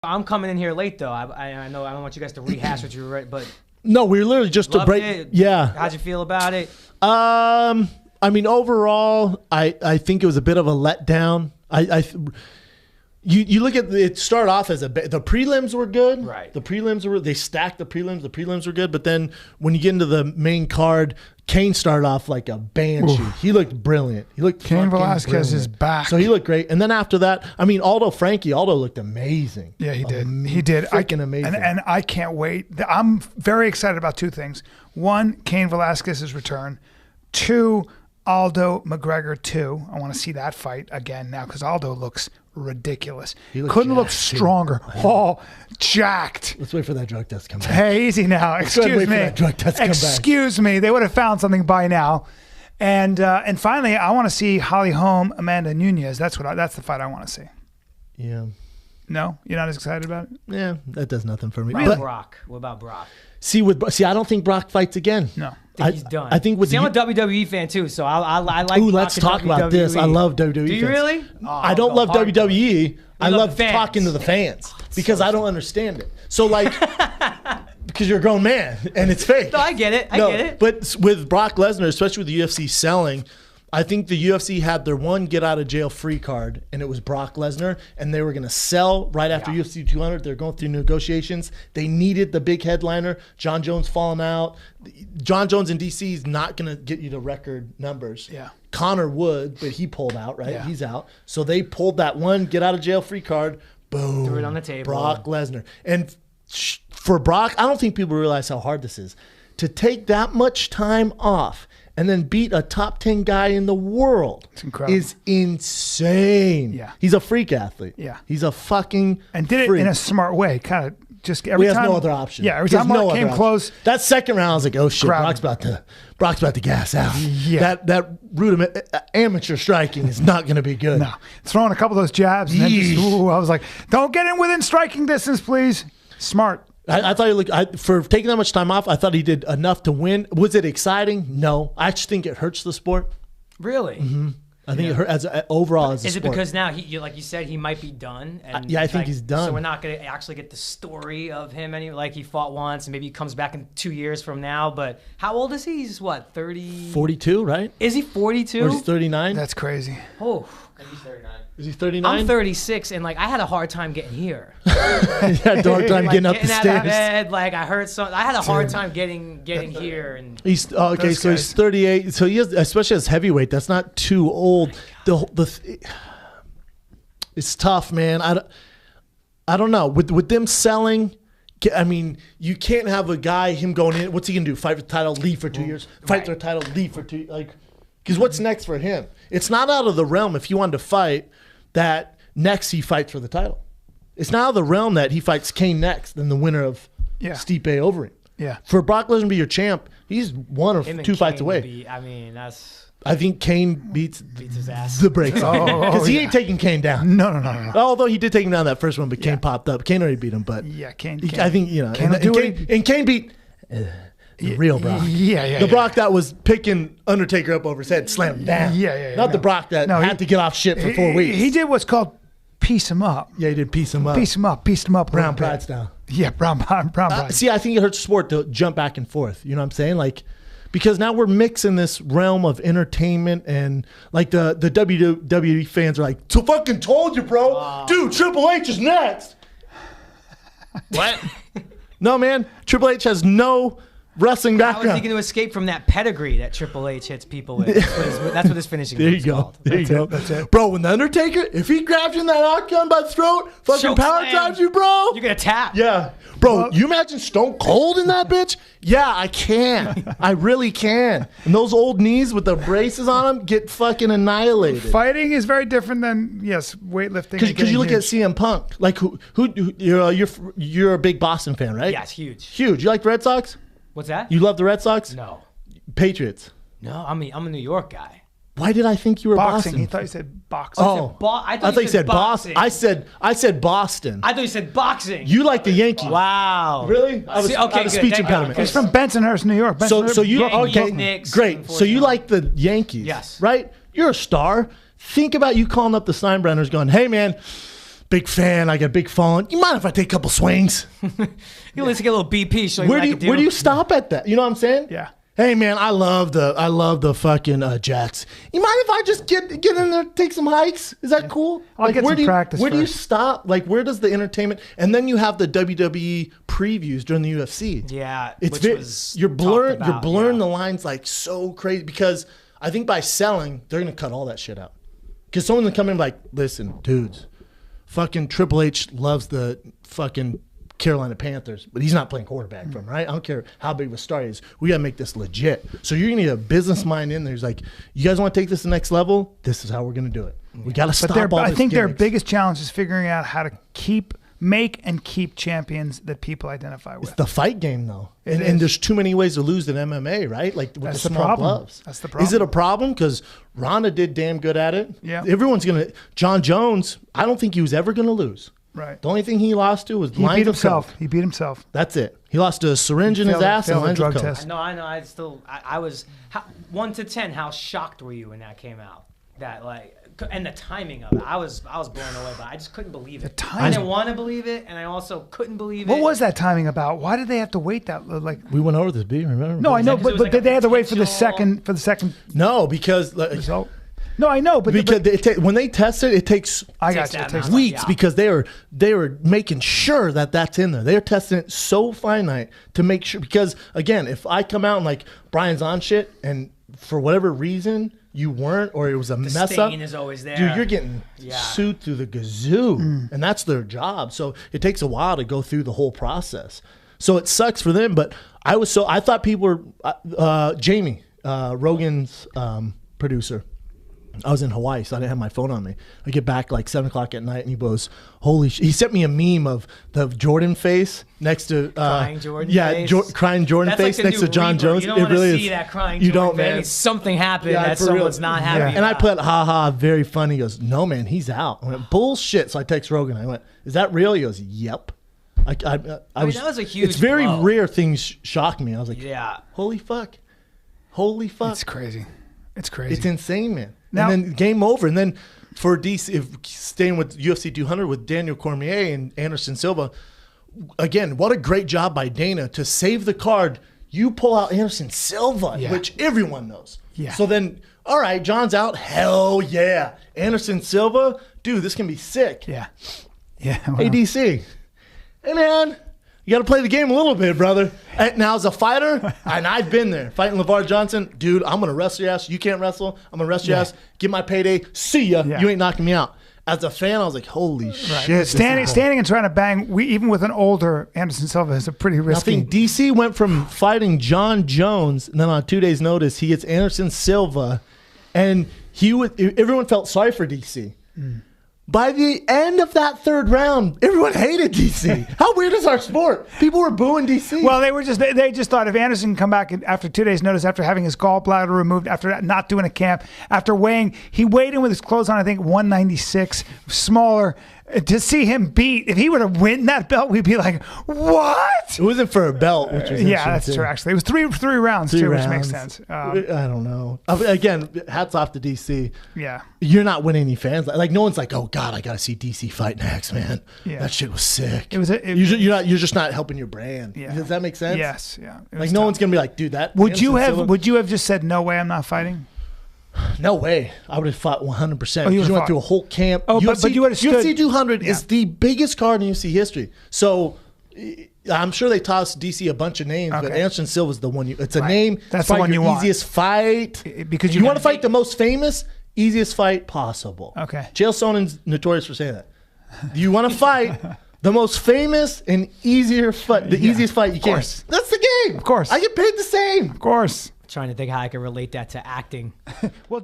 I'm coming in here late though. I know I don't want you guys to rehash what you were right, but no, we were literally just to break. It. Yeah. How'd you feel about it? I mean, overall, I think it was a bit of a letdown. You look at it started off as the prelims were good. Right. The prelims they stacked the prelims. The prelims were good, but then when you get into the main card, Cain started off like a banshee. Oof. He looked brilliant. Cain Velasquez is back. So he looked great. And then after that, I mean, Aldo looked amazing. Yeah, he did. He did. Freaking amazing. And I can't wait. I'm very excited about two things. One, Cain Velasquez's return. Two, Aldo McGregor 2. I want to see that fight again now because Aldo looks ridiculous. Couldn't look stronger. Oh, jacked. Let's wait for that drug test to come back. Hey, easy now. Excuse me. Excuse me. They would have found something by now. And finally, I want to see Holly Holm, Amanda Nunes. That's the fight I want to see. Yeah. No, you're not as excited about it. Yeah, that does nothing for me. What about Brock? See, I don't think Brock fights again. No. He's done. I think I'm a WWE fan too, so I like. Ooh, let's talk about this. I love WWE. Do you fans. really? I don't love WWE. I love talking to the fans because I don't understand it. So like, because you're a grown man and it's fake. No, I get it. I get it. But with Brock Lesnar, especially with the UFC selling, I think the UFC had their one get out of jail free card, and it was Brock Lesnar, and they were going to sell right after UFC 200. They're going through negotiations. They needed the big headliner. John Jones falling out. John Jones in DC is not going to get you the record numbers. Yeah. Connor would, but he pulled out, right? Yeah. He's out. So they pulled that one get out of jail free card. Boom. Threw it on the table. Brock Lesnar. And for Brock, I don't think people realize how hard this is. To take that much time off and then beat a top 10 guy in the world is insane. Yeah. He's a freak athlete. Yeah. He's a fucking And did freak. it in a smart way. Kind of just every time. He has no other option. Yeah, every time Mark came close. That second round, I was like, oh shit, Brock's about to gas out. Yeah. That rudiment, amateur striking is not going to be good. No. Throwing a couple of those jabs. And then I was like, don't get in within striking distance, please. Smart. I thought he looked, for taking that much time off, I thought he did enough to win. Was it exciting? No. I actually think it hurts the sport. Really? Mm-hmm. I think it hurts overall as a sport. Is it because now, like you said, he might be done? And I think he's done. So we're not going to actually get the story of him anyway. Like he fought once and maybe he comes back in 2 years from now. But how old is he? He's what, 30? 42, right? Is he 42? Or is he 39? That's crazy. Oh. He's 39. Is he 39? I'm 36, and like I had a hard time getting here. You had a hard time getting up the out stairs. of bed, like I heard something. I had a hard time getting here. And He's okay, so he's 38. So he has, especially as heavyweight, that's not too old. It's tough, man. I don't know. With them selling, I mean, you can't have a guy him going in. What's he gonna do? Fight for the title, leave for 2 years. Fight for the title, leave for 2 like. Because what's next for him? It's not out of the realm if he wanted to fight that next he fights for the title. It's not out of the realm that he fights Cain next, then the winner of Stipe over him. Yeah. For Brock Lesnar to be your champ, he's one or two fights away. I think Cain beats his ass. The brakes off. Because he ain't taking Cain down. No. Although he did take him down that first one, but Cain popped up. Cain already beat him, but Cain. I think, and Cain beat the real Brock. The Brock that was picking Undertaker up over his head, slam him down. Not the Brock that had to get off shit for 4 weeks. He did what's called piece him up. Yeah, he did piece him up. Pieced him up. Brown pride style. Yeah, brown pride. See, I think it hurts the sport to jump back and forth. You know what I'm saying? Like, because now we're mixing this realm of entertainment and like the WWE fans are like, so fucking told you, bro. Dude, Triple H is next. What? No, man. Triple H has no wrestling background. How is he going to escape from that pedigree that Triple H hits people with? That's what his finishing There move's you go. called. There you go. That's it. Bro, when the Undertaker, if he grabs you in that octagon by the throat, fucking power drives you, bro. You're going to tap. Yeah. Bro, you imagine Stone Cold in that bitch? Yeah, I can. I really can. And those old knees with the braces on them get fucking annihilated. Fighting is very different than, weightlifting. Because you look at CM Punk. Like, who you're a big Boston fan, right? Yes, huge. Huge. You like the Red Sox? What's that? You love the Red Sox? No. Patriots? No, I'm a New York guy. Why did I think you were boxing. Boston? He thought you said boxing. Oh, I thought you said Boston. I said Boston. I thought you said boxing. You like the Yankees. Wow. Really? I was good. speech impediment. He's from Bensonhurst, New York. So you Yankees, Knicks, great. So you like the Yankees? Yes. Right? You're a star. Think about you calling up the Steinbrenners going, hey, man, big fan. I got a big phone. You mind if I take a couple swings? You at least get a little BP. So Where do you stop at that? You know what I'm saying? Yeah. Hey man, I love the fucking Jets. You mind if I just get in there, take some hikes? Is that cool? I'll get some practice Where do you first. stop? Like, where does the entertainment? And then you have the WWE previews during the UFC. Yeah, It's which was you're blurring talked about, the lines like so crazy because I think by selling they're gonna cut all that shit out. Because someone's gonna come in like, listen, dudes, fucking Triple H loves the fucking Carolina Panthers, but he's not playing quarterback for him, right? I don't care how big of a star he is. We got to make this legit. So you're going to need a business mind in there. He's like, you guys want to take this to the next level? This is how we're going to do it. We got to stop all I this think their gimmicks. biggest challenge is figuring out how to make and keep champions that people identify with. It's the fight game, though. It And is. there's too many ways to lose in MMA, right? Like with That's the the small problem. gloves. That's the Is it problem. a problem? Because Ronda did damn good at it. Yeah. Everyone's going to. John Jones, I don't think he was ever going to lose. Right. The only thing he lost to was He lines beat of himself. coke. He beat himself. That's it. He lost to a syringe in his ass and failed a lines drug of coke. test. I know. I was 1 to 10. How shocked were you when that came out? That and the timing of it. I was blown away, but I just couldn't believe it. The I timing. didn't want to believe it, and I also couldn't believe it. What was that timing about? Why did they have to wait that like? We went over this, B. Remember? No, I know, because it but was like a they had to wait for the potential- second No, because result. No, I know, but because when they test it, it takes I Takes got you. that It takes amount. weeks Yeah. because they were making sure that that's in there. They were testing it so finite to make sure. Because again, if I come out and like Brian's on shit, and for whatever reason you weren't, or it was a The mess up, stain is always there. dude, you're getting Yeah. sued through the gazoo, and that's their job. So it takes a while to go through the whole process. So it sucks for them. But I thought people were Jamie Rogan's producer. I was in Hawaii, so I didn't have my phone on me. I get back like 7 o'clock at night, and he goes, "Holy!" He sent me a meme of the Jordan face next to Crying Jordan yeah, face. crying Jordan That's face like the next new to John Reaper. Jones. You don't It want to really see is. that crying You Jordan don't, man. face. Something happened Yeah, that for real. someone's not happy Yeah. And I about. put, haha, very funny. He goes, "No, man, he's out." I went, "Bullshit." So I text Rogan. I went, "Is that real?" He goes, "Yep." I that was a huge It's very blow. rare things shock me. I was like, Yeah. holy fuck. Holy fuck. It's crazy. It's crazy. It's insane, man. Now- and then game over. And then for DC, if staying with UFC 200 with Daniel Cormier and Anderson Silva, again, what a great job by Dana to save the card. You pull out Anderson Silva, Yeah. which everyone knows. Yeah. So then, all right, John's out. Hell yeah. Anderson Silva, dude, this can be sick. yeah. Yeah. well, Hey, DC. Hey, man. You got to play the game a little bit, brother. Now, as a fighter, and I've been there, fighting LeVar Johnson, dude, I'm going to wrestle your ass. You can't wrestle. I'm going to wrestle your Yeah. ass. Get my payday. See ya. Yeah. You ain't knocking me out. As a fan, I was like, holy shit. this standing is- and trying to bang. Even with an older Anderson Silva is a pretty I risky. think DC went from fighting John Jones, and then on 2 days' notice, he gets Anderson Silva, and everyone felt sorry for DC. By the end of that third round, everyone hated DC. How weird is our sport? People were booing DC. Well, they just thought if Anderson can come back after 2 days' notice, after having his gallbladder removed, after not doing a camp, after weighing, he weighed in with his clothes on, I think 196, smaller. To see him beat, if he would have win that belt, we'd be like, what? It wasn't for a belt, which was Yeah, that's interesting, true. too. Actually, it was three rounds Three too, rounds. which makes sense. I don't know. Again, hats off to DC. Yeah. You're not winning any fans. Like no one's like, oh God, I got to see DC fight next, man. Yeah. That shit was sick. It was You're just not helping your brand. Yeah. Does that make sense? Yes. Yeah. It Like was no tough. one's gonna be like, dude, that. Would you Anderson have? Silva- Would you have just said no way? I'm not fighting. No way. I would have fought 100%. Oh, you You would've went fought. through a whole camp. Oh, but you would've stood- UFC 200 is Yeah. the biggest card in UFC history. So I'm sure they tossed DC a bunch of names, but Okay. Anderson Silva's the one. It's a Right. name. That's It's the probably one you your want. easiest fight. Because you you want to can- fight the most famous, easiest fight possible. Okay. Chael Sonnen's notorious for saying that. You want to fight the most famous and easier fight, the Yeah, easiest fight you of can. course. That's the game. Of course. I get paid the same. Of course. Trying to think how I can relate that to acting. Well.